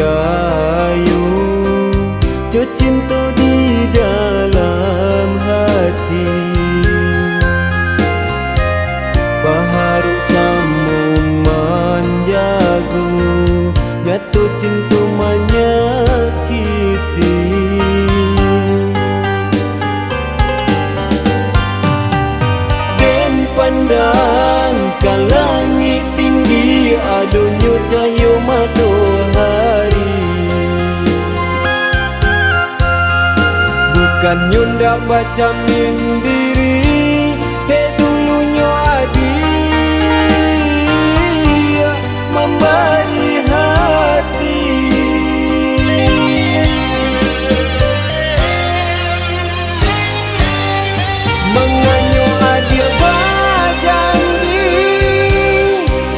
picayo, jo cinta di dalam hati. Baharu samo manjago, jatuh cinta menyakiti. Den pandang ke langit tinggi, adonyo cahaya matahari. Bukan nyunda baca mindiri, dulunya adi memberi hati. Menganyo adia berjanji,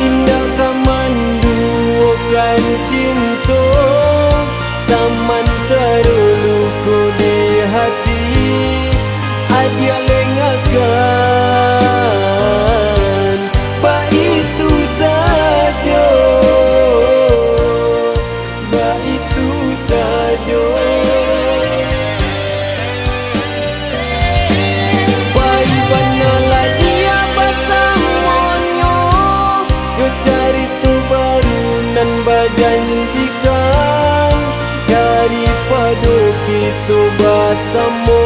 indah kamandukan cinta, saman terluku di hati. Adia lengakan, bah itu saja, bah itu saja. Bayi benalah dia bersamanya, jo cari tu baru nan berjanjikan. Daripada kita bersama,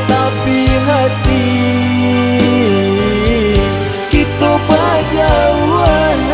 tapi hati kita berjauhan.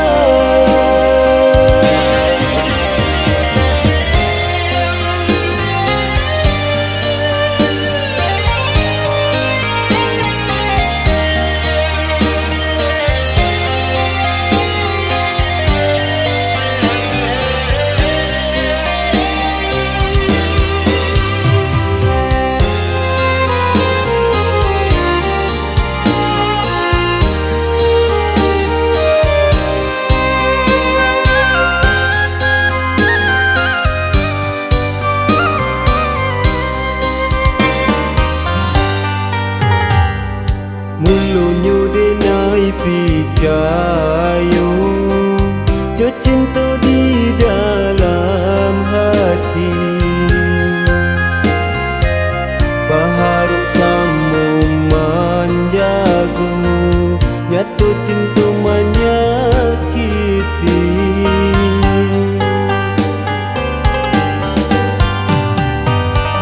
Mulunyo denai picayo, jo cinta di dalam hati. Baharu samo manjago, jatuh cinta menyakiti.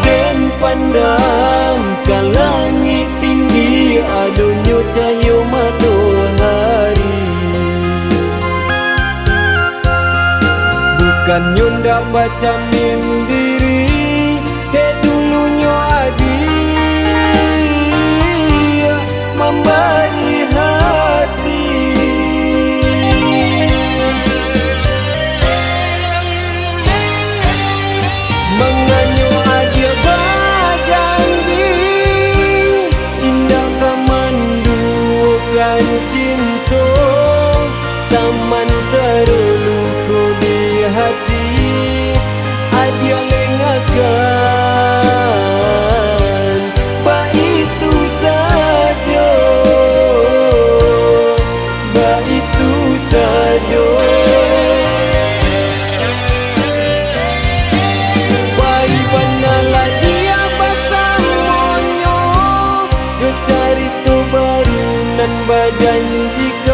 Den pandang ke langit tinggi, adonyo cahaya matahari. Bukan nyunda baca mindiri, dulunya adi memberi hati. Menganyo adia berjanji, indah kamandukan cinta, saman terluku di hati. Adia lengakan, bah itu saja, bah itu saja. Bayi benalah dia bersamanya, jo cari tu baru nan berjanjikan.